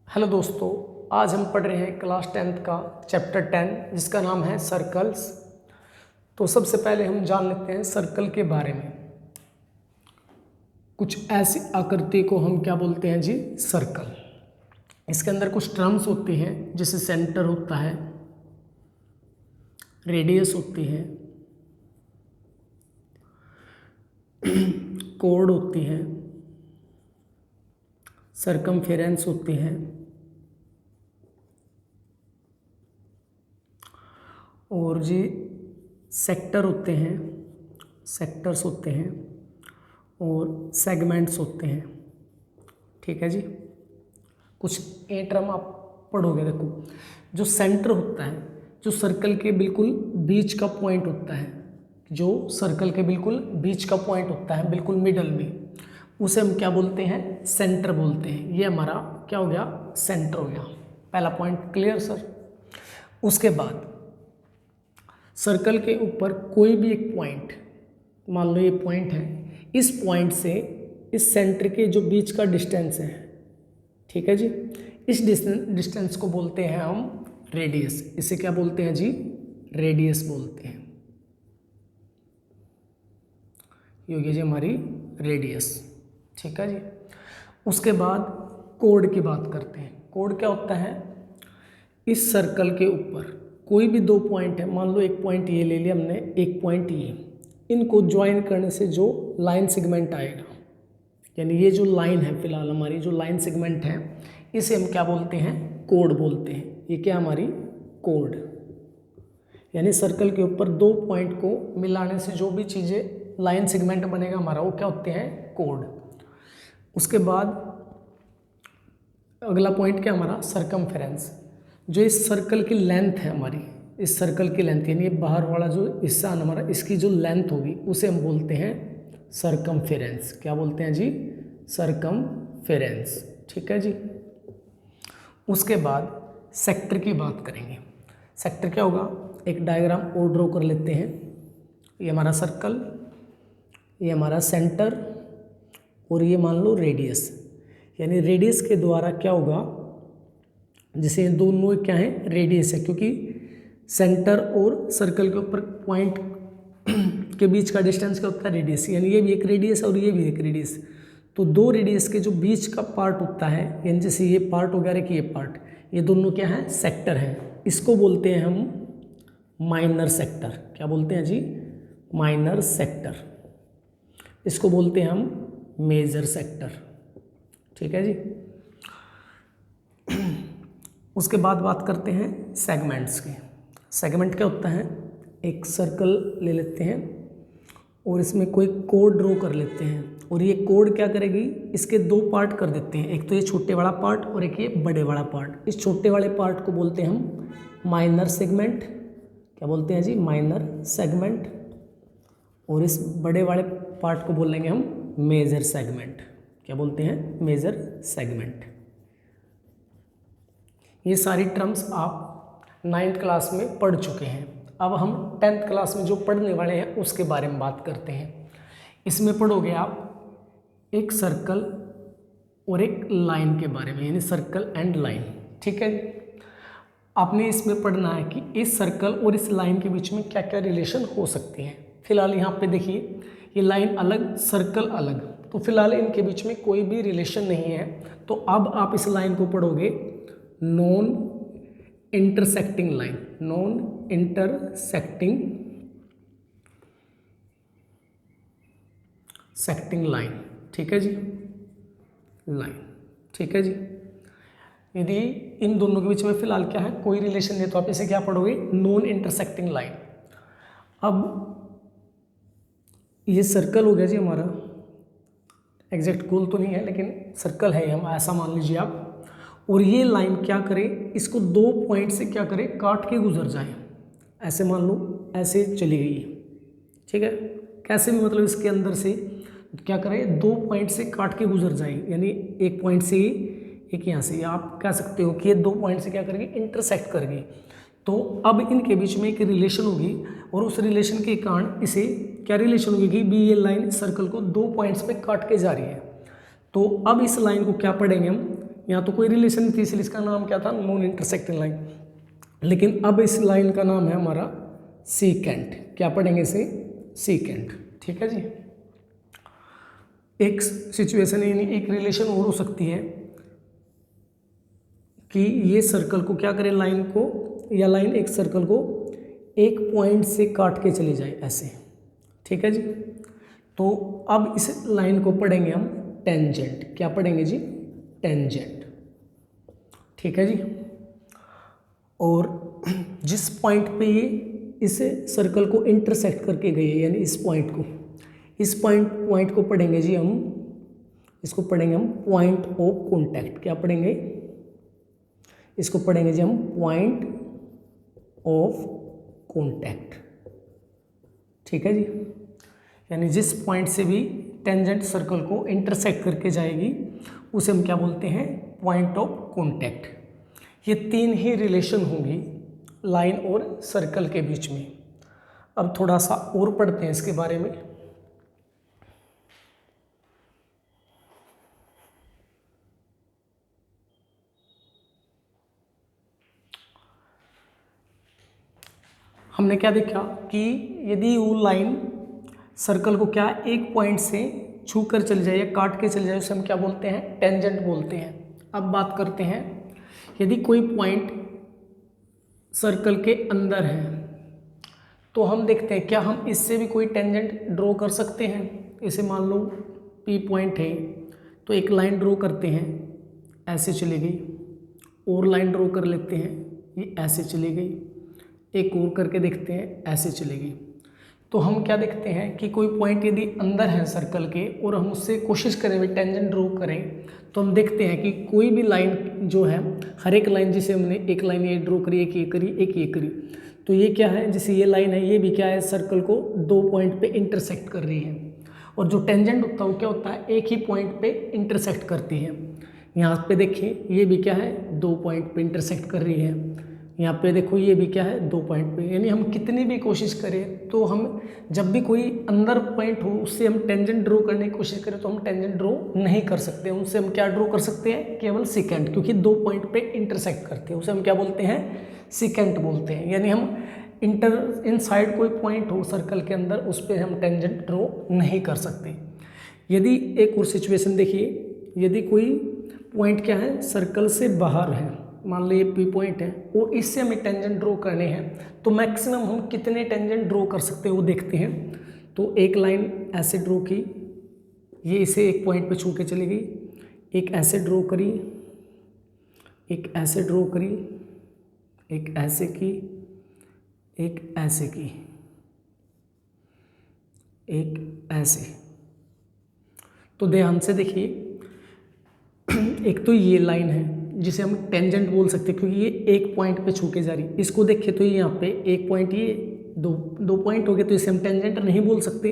Hello दोस्तों, आज हम पढ़ रहे हैं क्लास 10th का चैप्टर 10 जिसका नाम है सर्कल्स। तो सबसे पहले हम जान लेते हैं सर्कल के बारे में। कुछ ऐसी आकृति को हम क्या बोलते हैं जी? सर्कल। इसके अंदर कुछ टर्म्स होती हैं जैसे सेंटर होता है, रेडियस होती है, कोड होती है, सरकमफेरेंस होती है और जी सेक्टर होते हैं, सेक्टर्स होते हैं और सेगमेंट्स होते हैं। ठीक है जी। कुछ ए टर्म आप पढ़ोगे। देखो, जो सेंटर होता है, जो सर्कल के बिल्कुल बीच का पॉइंट होता है, जो सर्कल के बिल्कुल बीच का पॉइंट होता है, बिल्कुल मिडल में, उसे हम क्या बोलते हैं? सेंटर बोलते हैं। ये हमारा क्या हो गया? सेंटर हो गया। पहला पॉइंट क्लियर सर। उसके बाद सर्कल के ऊपर कोई भी एक पॉइंट, मान लो ये पॉइंट है, इस पॉइंट से इस सेंटर के जो बीच का डिस्टेंस है, ठीक है जी, इस डिस्टेंस को बोलते हैं हम रेडियस। इसे क्या बोलते हैं जी? रेडियस बोलते हैं। ये हो गया जी हमारी रेडियस। ठीक है जी। उसके बाद कोड की बात करते हैं। कोड क्या होता है? इस सर्कल के ऊपर कोई भी दो पॉइंट है, मान लो एक पॉइंट ये ले लिया हमने, एक पॉइंट ये, इनको ज्वाइन करने से जो लाइन सेगमेंट आएगा, यानी ये जो लाइन है, फिलहाल हमारी जो लाइन सेगमेंट है, इसे हम क्या बोलते हैं? कोड बोलते हैं। ये क्या हमारी? कोड। यानी सर्कल के ऊपर दो पॉइंट को मिलाने से जो भी चीज़ें लाइन सेगमेंट बनेगा हमारा, वो क्या होते हैं? कोड। उसके बाद अगला पॉइंट क्या हमारा? सरकमफेरेंस। जो इस सर्कल की लेंथ है हमारी, इस सर्कल की लेंथ, यानी बाहर वाला जो हिस्सा हमारा, इसकी जो लेंथ होगी उसे हम बोलते हैं सरकमफेरेंस। क्या बोलते हैं जी? सरकमफेरेंस। ठीक है जी। उसके बाद सेक्टर की बात करेंगे। सेक्टर क्या होगा? एक डायग्राम और ड्रॉ कर लेते हैं। ये हमारा सर्कल, ये हमारा सेंटर और ये मान लो रेडियस। यानी रेडियस के द्वारा क्या होगा? जैसे ये दोनों क्या है? रेडियस है, क्योंकि सेंटर और सर्कल के ऊपर पॉइंट के बीच का डिस्टेंस क्या होता है? रेडियस। यानी ये भी एक रेडियस और ये भी एक रेडियस। तो दो रेडियस के जो बीच का पार्ट होता है, यानी जैसे ये पार्ट हो गया कि ये पार्ट, ये दोनों क्या है? सेक्टर है। इसको बोलते हैं हम माइनर सेक्टर। क्या बोलते हैं जी? Minor sector. इसको बोलते हैं हम मेजर सेक्टर। ठीक है जी। उसके बाद बात करते हैं सेगमेंट्स की। सेगमेंट क्या होता है? एक सर्कल ले लेते हैं और इसमें कोई कोड ड्रॉ कर लेते हैं, और ये कोड क्या करेगी? इसके दो पार्ट कर देते हैं, एक तो ये छोटे वाला पार्ट और एक ये बड़े वाला पार्ट। इस छोटे वाले पार्ट को बोलते हैं हम माइनर सेगमेंट। क्या बोलते हैं जी? Minor segment. और इस बड़े वाले पार्ट को बोलेंगे हम मेजर सेगमेंट। क्या बोलते हैं? Major segment. ये सारी टर्म्स आप 9th क्लास में पढ़ चुके हैं। अब हम 10th क्लास में जो पढ़ने वाले हैं उसके बारे में बात करते हैं। इसमें पढ़ोगे आप एक सर्कल और एक लाइन के बारे में, यानी सर्कल एंड लाइन। ठीक है। आपने इसमें पढ़ना है कि इस सर्कल और इस लाइन के बीच में क्या क्या रिलेशन हो सकते हैं। फिलहाल यहाँ पे देखिए, ये लाइन अलग, सर्कल अलग, तो फिलहाल इनके बीच में कोई भी रिलेशन नहीं है। तो अब आप इस लाइन को पढ़ोगे non intersecting line. Non intersecting line. ठीक है जी, लाइन। ठीक है जी। यदि इन दोनों के बीच में फिलहाल क्या है? कोई रिलेशन नहीं, तो आप इसे क्या पढ़ोगे? Non intersecting line. अब ये सर्कल हो गया जी हमारा, एग्जैक्ट गोल तो नहीं है लेकिन सर्कल है, हम ऐसा मान लीजिए आप। और ये लाइन क्या करे? इसको दो पॉइंट से क्या करे? काट के गुजर जाए। ऐसे मान लो, ऐसे चली गई। ठीक है। कैसे भी, मतलब इसके अंदर से क्या करे? दो पॉइंट से काट के गुजर जाए, यानी एक पॉइंट से एक यहाँ से। आप कह सकते हो कि ये दो पॉइंट से क्या करेगी? इंटरसेक्ट करेगी। तो अब इनके बीच में एक रिलेशन होगी, और उस रिलेशन के कारण इसे क्या रिलेशन होगी कि भी ये लाइन सर्कल को दो पॉइंट्स पे काट के जा रही है। तो अब इस लाइन को क्या पढ़ेंगे हम? यहाँ तो कोई रिलेशन नहीं थी, इसलिए इसका नाम क्या था, नॉन इंटरसेक्टिंग लाइन। लेकिन अब इस लाइन का नाम है हमारा सीकेंट। क्या पढ़ेंगे इसे, सीकेंट। ठीक है जी। एक सिचुएशन यानी एक रिलेशन और हो सकती है कि ये सर्कल को क्या करे, लाइन को, या लाइन एक सर्कल को एक पॉइंट से काट के चली जाए ऐसे। ठीक है जी। तो अब इस लाइन को पढ़ेंगे हम टेंजेंट। क्या पढ़ेंगे जी, टेंजेंट। ठीक है जी। और जिस पॉइंट पे ये इस सर्कल को इंटरसेक्ट करके गई है, यानी इस पॉइंट को पढ़ेंगे जी हम, इसको पढ़ेंगे हम पॉइंट ऑफ कॉन्टैक्ट। क्या पढ़ेंगे, इसको पढ़ेंगे जी हम पॉइंट ऑफ कॉन्टैक्ट। ठीक है जी। यानी जिस पॉइंट से भी टेंजेंट सर्कल को इंटरसेक्ट करके जाएगी उसे हम क्या बोलते हैं, पॉइंट ऑफ कॉन्टैक्ट। ये तीन ही रिलेशन होंगी लाइन और सर्कल के बीच में। अब थोड़ा सा और पढ़ते हैं इसके बारे में। हमने क्या देखा कि यदि वो लाइन सर्कल को क्या एक पॉइंट से छू कर चली जाए या काट के चली जाए, उसे हम क्या बोलते हैं, टेंजेंट बोलते हैं। अब बात करते हैं, यदि कोई पॉइंट सर्कल के अंदर है तो हम देखते हैं क्या हम इससे भी कोई टेंजेंट ड्रॉ कर सकते हैं। इसे मान लो P पॉइंट है, तो एक लाइन ड्रॉ करते हैं, ऐसे चली गई, और लाइन ड्रॉ कर लेते हैं, ये ऐसे चली गई, एक और करके देखते हैं, ऐसे चलेगी। तो हम क्या देखते हैं कि कोई पॉइंट यदि अंदर है सर्कल के और हम उससे कोशिश करें भी टेंजेंट ड्रॉ करें, तो हम देखते हैं कि कोई भी लाइन जो है, हर एक लाइन, जिसे हमने एक लाइन ये ड्रॉ करी, एक ये करी, एक ये करी, तो ये क्या है, जैसे ये लाइन है, ये भी क्या है, सर्कल को दो पॉइंट पे इंटरसेक्ट कर रही है। और जो टेंजेंट होता है वो क्या होता है, एक ही पॉइंट पे इंटरसेक्ट करती है। यहाँ पे देखिए ये भी क्या है, दो पॉइंट पे इंटरसेक्ट कर रही है। यहाँ पे देखो ये भी क्या है, दो पॉइंट पे। यानी हम कितनी भी कोशिश करें तो हम जब भी कोई अंदर पॉइंट हो उससे हम टेंजेंट ड्रॉ करने की कोशिश करें तो हम टेंजेंट ड्रॉ नहीं कर सकते। उनसे हम क्या ड्रॉ कर सकते हैं, केवल सीकेंट, क्योंकि दो पॉइंट पे इंटरसेक्ट करते हैं, उसे हम क्या बोलते हैं, सीकेंट बोलते हैं। यानी हम इनसाइड कोई पॉइंट हो सर्कल के अंदर, उस पर हम टेंजेंट ड्रॉ नहीं कर सकते। यदि एक और सिचुएशन देखिए, यदि कोई पॉइंट क्या है, सर्कल से बाहर है, मान लो ये P पॉइंट है और इससे हमें टेंजेंट ड्रॉ करने हैं, तो मैक्सिमम हम कितने टेंजेंट ड्रॉ कर सकते हैं वो देखते हैं। तो एक लाइन ऐसे ड्रॉ की, ये इसे एक पॉइंट पे छू के चली गई, एक ऐसे ड्रॉ करी, एक ऐसे ड्रॉ करी, एक ऐसे की, एक ऐसे की, एक ऐसे। तो ध्यान से देखिए, एक तो ये लाइन है जिसे हम टेंजेंट बोल सकते हैं क्योंकि ये एक पॉइंट पे छू के जा रही है। इसको देखिए तो ये यहाँ पे एक पॉइंट, ये दो पॉइंट हो गए, तो इसे हम टेंजेंट नहीं बोल सकते।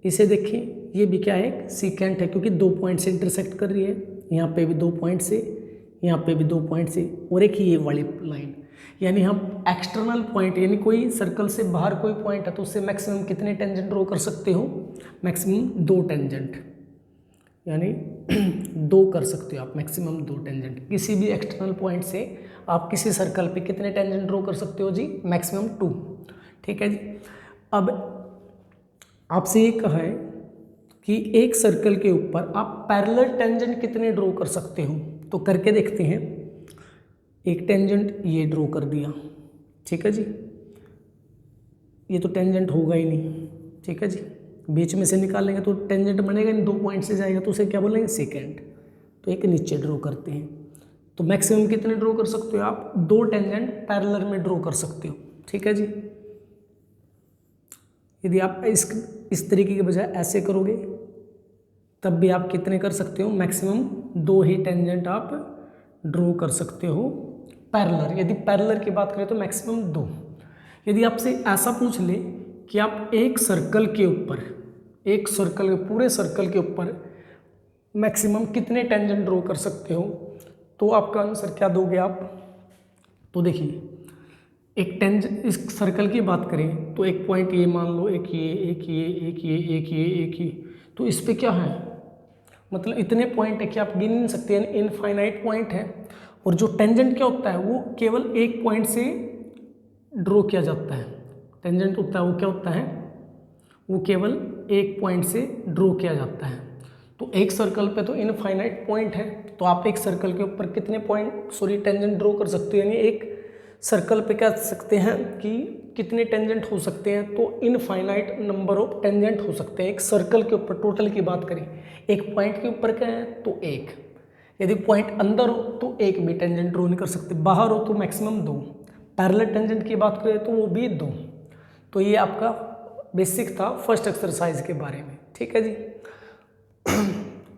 इसे देखिए ये भी क्या है, सीकेंट है, क्योंकि दो पॉइंट से इंटरसेक्ट कर रही है। यहाँ पे भी दो पॉइंट से, यहाँ पे भी दो पॉइंट से, और एक ये वाली लाइन। यानी हम एक्सटर्नल पॉइंट, यानी कोई सर्कल से बाहर कोई पॉइंट है तो उससे मैक्सिमम कितने टेंजेंट ड्रॉ कर सकते हो, मैक्सिमम दो टेंजेंट, यानी दो कर सकते हो आप, मैक्सिमम दो टेंजेंट। किसी भी एक्सटर्नल पॉइंट से आप किसी सर्कल पे कितने टेंजेंट ड्रॉ कर सकते हो जी, मैक्सिमम 2। ठीक है जी। अब आपसे ये कहा है कि एक सर्कल के ऊपर आप पैरेलल टेंजेंट कितने ड्रॉ कर सकते हो, तो करके देखते हैं। एक टेंजेंट ये ड्रॉ कर दिया, ठीक है जी, ये तो टेंजेंट होगा ही नहीं, ठीक है जी, बीच में से निकालेंगे तो टेंजेंट बनेगा नहीं, दो पॉइंट से जाएगा, तो उसे क्या बोलेंगे, सेकेंड। तो एक नीचे ड्रॉ करते हैं, तो मैक्सिमम कितने ड्रॉ कर सकते हो आप, दो टेंजेंट पैरेलल में ड्रॉ कर सकते हो। ठीक है जी। यदि आप इस तरीके के बजाय ऐसे करोगे तब भी आप कितने कर सकते हो, मैक्सिमम दो ही टेंजेंट आप ड्रॉ कर सकते हो पैरेलल। यदि पैरेलल की बात करें तो मैक्सिमम दो। यदि आपसे ऐसा पूछ ले कि आप एक सर्कल के ऊपर, एक सर्कल, पूरे सर्कल के ऊपर मैक्सिमम कितने टेंजेंट ड्रॉ कर सकते हो, तो आपका आंसर क्या दोगे आप। तो देखिए, एक टेंजेंट, इस सर्कल की बात करें तो एक पॉइंट ये मान लो, एक ये, एक ये, एक ये, एक ये, एक ये, तो इस पे क्या है, मतलब इतने पॉइंट है कि आप गिन नहीं सकते, यानी इनफाइनाइट पॉइंट है। और जो टेंजेंट क्या होता है वो केवल एक पॉइंट से ड्रॉ किया जाता है। टेंजेंट होता है वो क्या होता है, वो केवल एक पॉइंट से ड्रॉ किया जाता है। तो एक सर्कल पे तो इनफाइनाइट पॉइंट है, तो आप एक सर्कल के ऊपर कितने टेंजेंट ड्रॉ कर सकते हो, यानी एक सर्कल पे कह सकते हैं कि कितने टेंजेंट हो सकते हैं, तो इनफाइनाइट नंबर ऑफ टेंजेंट हो सकते हैं एक सर्कल के ऊपर। टोटल की बात करें, एक पॉइंट के ऊपर क्या है तो एक, यदि पॉइंट अंदर हो तो एक भी टेंजेंट ड्रॉ नहीं कर सकते, बाहर हो तो मैक्सिमम 2, पैरेलल टेंजेंट की बात करें तो वो भी 2। तो ये आपका बेसिक था फर्स्ट एक्सरसाइज के बारे में, ठीक है जी।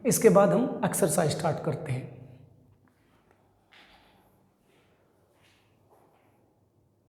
इसके बाद हम एक्सरसाइज स्टार्ट करते हैं।